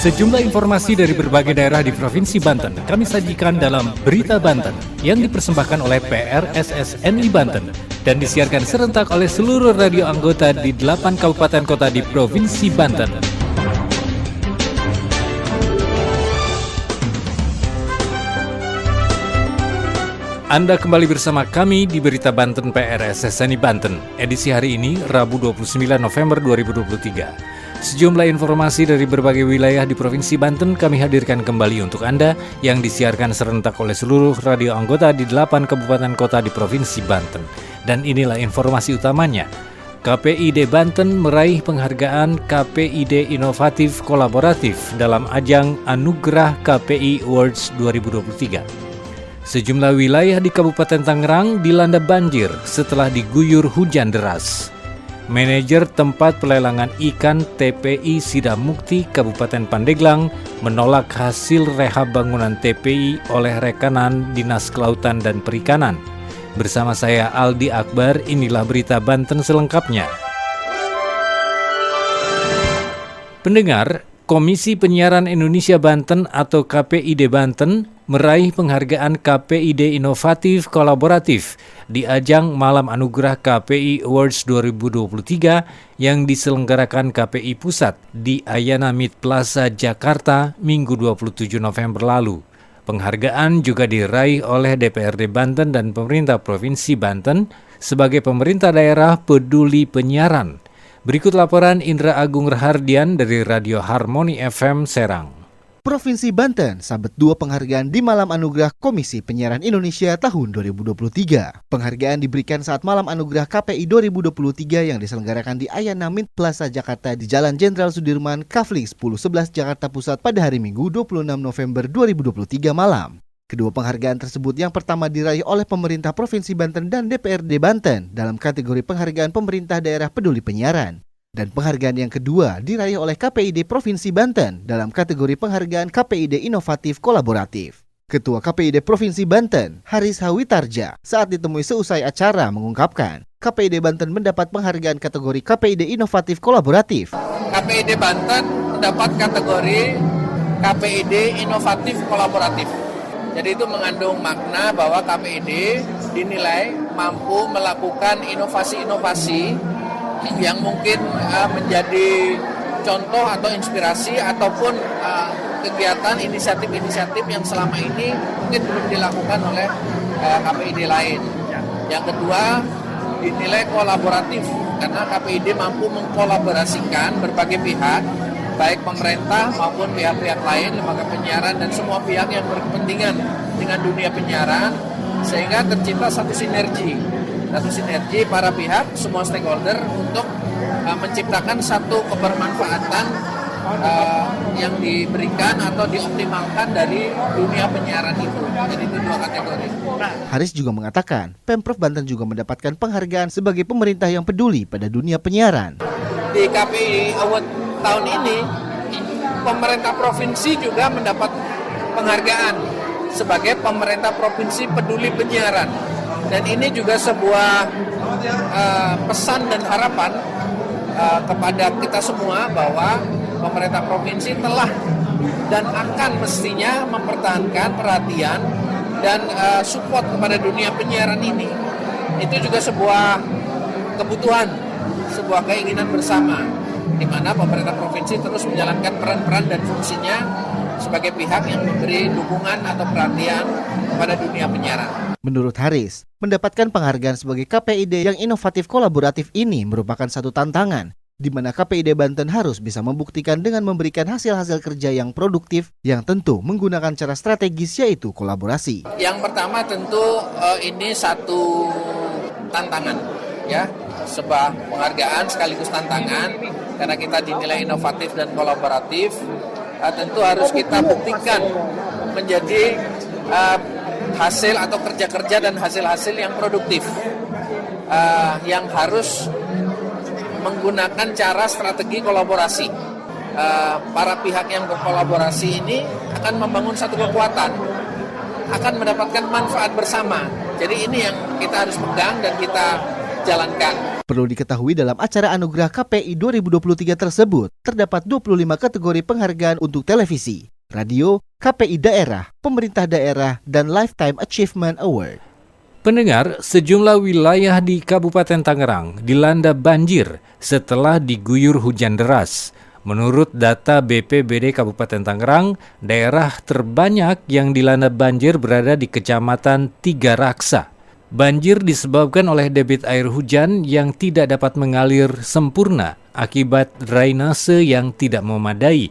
Sejumlah informasi dari berbagai daerah di Provinsi Banten kami sajikan dalam Berita Banten yang dipersembahkan oleh PRSSNI Banten dan disiarkan serentak oleh seluruh radio anggota di 8 kabupaten kota di Provinsi Banten. Anda kembali bersama kami di Berita Banten PRSSNI Banten, edisi hari ini, Rabu 29 November 2023. Sejumlah informasi dari berbagai wilayah di Provinsi Banten kami hadirkan kembali untuk Anda yang disiarkan serentak oleh seluruh radio anggota di 8 kabupaten kota di Provinsi Banten. Dan inilah informasi utamanya. KPID Banten meraih penghargaan KPID Inovatif Kolaboratif dalam ajang Anugerah KPI Awards 2023. Sejumlah wilayah di Kabupaten Tangerang dilanda banjir setelah diguyur hujan deras. Manajer tempat pelelangan ikan TPI Sidamukti Kabupaten Pandeglang menolak hasil rehab bangunan TPI oleh rekanan Dinas Kelautan dan Perikanan. Bersama saya Aldi Akbar, inilah Berita Banten selengkapnya. Pendengar, Komisi Penyiaran Indonesia Banten atau KPID Banten meraih penghargaan KPID Inovatif Kolaboratif di ajang Malam Anugerah KPI Awards 2023 yang diselenggarakan KPI Pusat di Ayana Mid Plaza, Jakarta, Minggu 27 November lalu. Penghargaan juga diraih oleh DPRD Banten dan pemerintah Provinsi Banten sebagai pemerintah daerah peduli penyiaran. Berikut laporan Indra Agung Rahardian dari Radio Harmoni FM Serang. Provinsi Banten sambet 2 penghargaan di Malam Anugerah Komisi Penyiaran Indonesia tahun 2023. Penghargaan diberikan saat Malam Anugerah KPI 2023 yang diselenggarakan di Ayana Mid Plaza Jakarta di Jalan Jenderal Sudirman, Kavling 1011 Jakarta Pusat pada hari Minggu 26 November 2023 malam. Kedua penghargaan tersebut yang pertama diraih oleh pemerintah Provinsi Banten dan DPRD Banten dalam kategori penghargaan pemerintah daerah peduli penyiaran. Dan penghargaan yang kedua diraih oleh KPID Provinsi Banten dalam kategori penghargaan KPID Inovatif Kolaboratif. Ketua KPID Provinsi Banten, Haris Hawitarja, saat ditemui seusai acara mengungkapkan, KPID Banten mendapat penghargaan kategori KPID Inovatif Kolaboratif. KPID Banten mendapat kategori KPID Inovatif Kolaboratif. Jadi itu mengandung makna bahwa KPID dinilai mampu melakukan inovasi-inovasi yang mungkin menjadi contoh atau inspirasi ataupun kegiatan inisiatif-inisiatif yang selama ini mungkin belum dilakukan oleh KPID lain. Yang kedua, dinilai kolaboratif karena KPID mampu mengkolaborasikan berbagai pihak, baik pemerintah maupun pihak-pihak lain, lembaga penyiaran dan semua pihak yang berkepentingan dengan dunia penyiaran sehingga tercipta satu sinergi para pihak, semua stakeholder untuk menciptakan satu kebermanfaatan yang diberikan atau dioptimalkan dari dunia penyiaran itu. Jadi itu 2 kategori. Haris juga mengatakan, Pemprov Banten juga mendapatkan penghargaan sebagai pemerintah yang peduli pada dunia penyiaran. Di KPI Award tahun ini, pemerintah provinsi juga mendapat penghargaan sebagai pemerintah provinsi peduli penyiaran. Dan ini juga sebuah pesan dan harapan kepada kita semua bahwa pemerintah provinsi telah dan akan mestinya mempertahankan perhatian dan support kepada dunia penyiaran ini. Itu juga sebuah kebutuhan, sebuah keinginan bersama, di mana pemerintah provinsi terus menjalankan peran-peran dan fungsinya sebagai pihak yang memberi dukungan atau perhatian kepada dunia penyiaran. Menurut Haris, mendapatkan penghargaan sebagai KPID yang inovatif kolaboratif ini merupakan satu tantangan, di mana KPID Banten harus bisa membuktikan dengan memberikan hasil-hasil kerja yang produktif yang tentu menggunakan cara strategis yaitu kolaborasi. Yang pertama tentu ini satu tantangan, ya, sebuah penghargaan sekaligus tantangan karena kita dinilai inovatif dan kolaboratif. Tentu harus kita buktikan menjadi hasil atau kerja-kerja dan hasil-hasil yang produktif yang harus menggunakan cara strategi kolaborasi. Para pihak yang berkolaborasi ini akan membangun satu kekuatan, akan mendapatkan manfaat bersama. Jadi ini yang kita harus pegang dan kita jalankan. Perlu diketahui dalam acara Anugerah KPI 2023 tersebut, terdapat 25 kategori penghargaan untuk televisi, radio, KPI daerah, pemerintah daerah, dan Lifetime Achievement Award. Pendengar, sejumlah wilayah di Kabupaten Tangerang dilanda banjir setelah diguyur hujan deras. Menurut data BPBD Kabupaten Tangerang, daerah terbanyak yang dilanda banjir berada di Kecamatan Tiga Raksa. Banjir disebabkan oleh debit air hujan yang tidak dapat mengalir sempurna akibat drainase yang tidak memadai.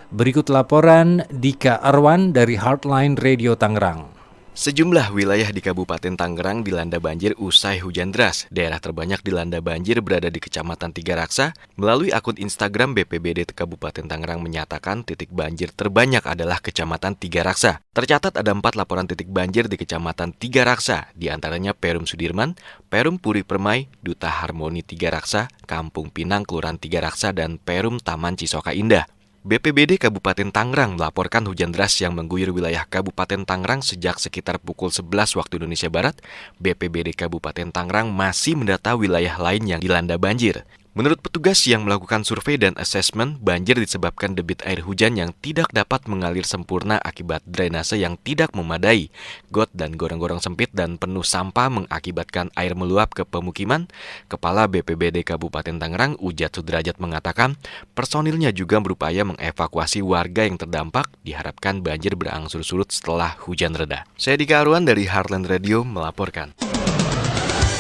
Berikut laporan Dika Arwan dari Heartline Radio Tangerang. Sejumlah wilayah di Kabupaten Tangerang dilanda banjir usai hujan deras. Daerah terbanyak dilanda banjir berada di Kecamatan Tiga Raksa. Melalui akun Instagram BPBD Kabupaten Tangerang menyatakan titik banjir terbanyak adalah Kecamatan Tiga Raksa. Tercatat ada 4 laporan titik banjir di Kecamatan Tiga Raksa, di antaranya Perum Sudirman, Perum Puri Permai, Duta Harmoni Tiga Raksa, Kampung Pinang Kelurahan Tiga Raksa, dan Perum Taman Cisoka Indah. BPBD Kabupaten Tangerang melaporkan hujan deras yang mengguyur wilayah Kabupaten Tangerang sejak sekitar pukul 11 waktu Indonesia Barat. BPBD Kabupaten Tangerang masih mendata wilayah lain yang dilanda banjir. Menurut petugas yang melakukan survei dan asesmen, banjir disebabkan debit air hujan yang tidak dapat mengalir sempurna akibat drainase yang tidak memadai. Got dan gorong-gorong sempit dan penuh sampah mengakibatkan air meluap ke pemukiman. Kepala BPBD Kabupaten Tangerang, Ujat Sudrajat, mengatakan personilnya juga berupaya mengevakuasi warga yang terdampak. Diharapkan banjir berangsur surut setelah hujan reda. Saya Dika Arwan dari Heartland Radio melaporkan.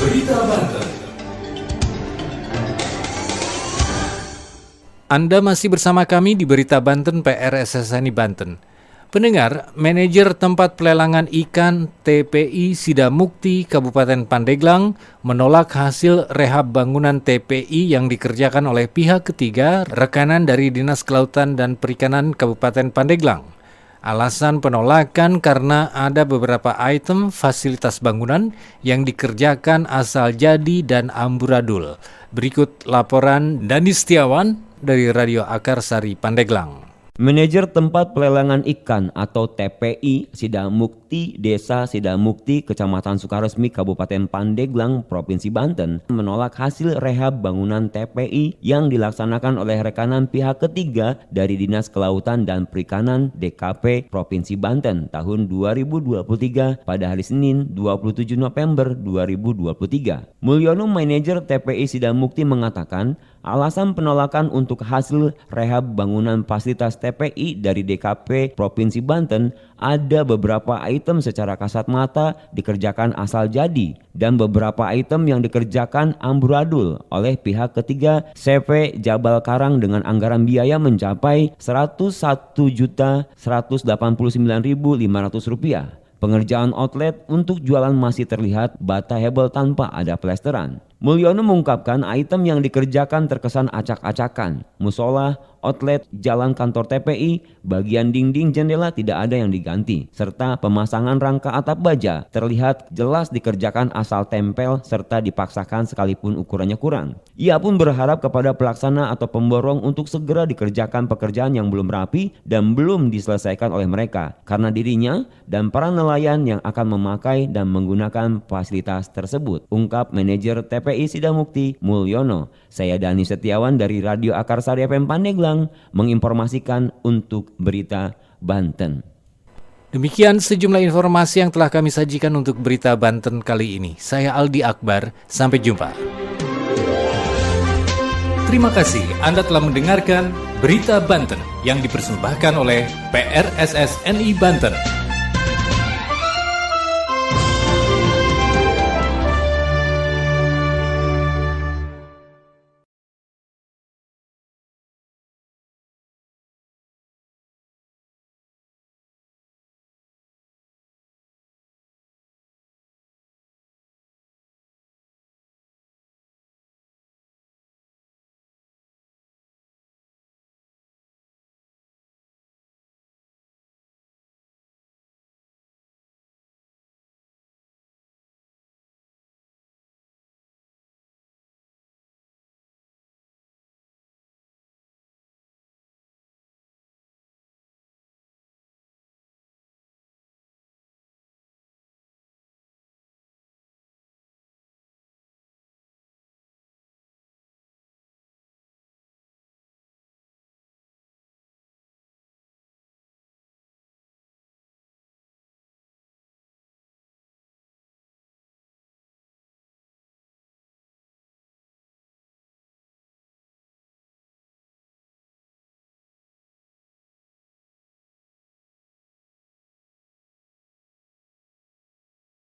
Berita Banten. Anda masih bersama kami di Berita Banten PRSSNI Banten. Pendengar, manajer tempat pelelangan ikan TPI Sidamukti Kabupaten Pandeglang menolak hasil rehab bangunan TPI yang dikerjakan oleh pihak ketiga rekanan dari Dinas Kelautan dan Perikanan Kabupaten Pandeglang. Alasan penolakan karena ada beberapa item fasilitas bangunan yang dikerjakan asal jadi dan amburadul. Berikut laporan Dani Setiawan dari Radio Akarsari Pandeglang. Manajer tempat pelelangan ikan atau TPI Sidamukti Desa Sidamukti Kecamatan Sukaresmi Kabupaten Pandeglang Provinsi Banten menolak hasil rehab bangunan TPI yang dilaksanakan oleh rekanan pihak ketiga dari Dinas Kelautan dan Perikanan DKP Provinsi Banten tahun 2023 pada hari Senin 27 November 2023. Mulyono, manajer TPI Sidamukti, mengatakan alasan penolakan untuk hasil rehab bangunan fasilitas TPI dari DKP Provinsi Banten ada beberapa item secara kasat mata dikerjakan asal jadi dan beberapa item yang dikerjakan amburadul oleh pihak ketiga CV Jabal Karang dengan anggaran biaya mencapai Rp101.189.500. Pengerjaan outlet untuk jualan masih terlihat bata hebel tanpa ada plesteran. Mulyono mengungkapkan item yang dikerjakan terkesan acak-acakan. Musola, outlet, jalan kantor TPI, bagian dinding jendela tidak ada yang diganti, serta pemasangan rangka atap baja terlihat jelas dikerjakan asal tempel serta dipaksakan sekalipun ukurannya kurang. Ia pun berharap kepada pelaksana atau pemborong untuk segera dikerjakan pekerjaan yang belum rapi dan belum diselesaikan oleh mereka, karena dirinya dan para nelayan yang akan memakai dan menggunakan fasilitas tersebut, ungkap manajer TPI Sidamukti Mulyono. Saya Dani Setiawan dari Radio Akarsari FM Pandeglang menginformasikan untuk Berita Banten. Demikian sejumlah informasi yang telah kami sajikan untuk Berita Banten kali ini. Saya Aldi Akbar, sampai jumpa. Terima kasih Anda telah mendengarkan Berita Banten yang dipersembahkan oleh PRSSNI Banten.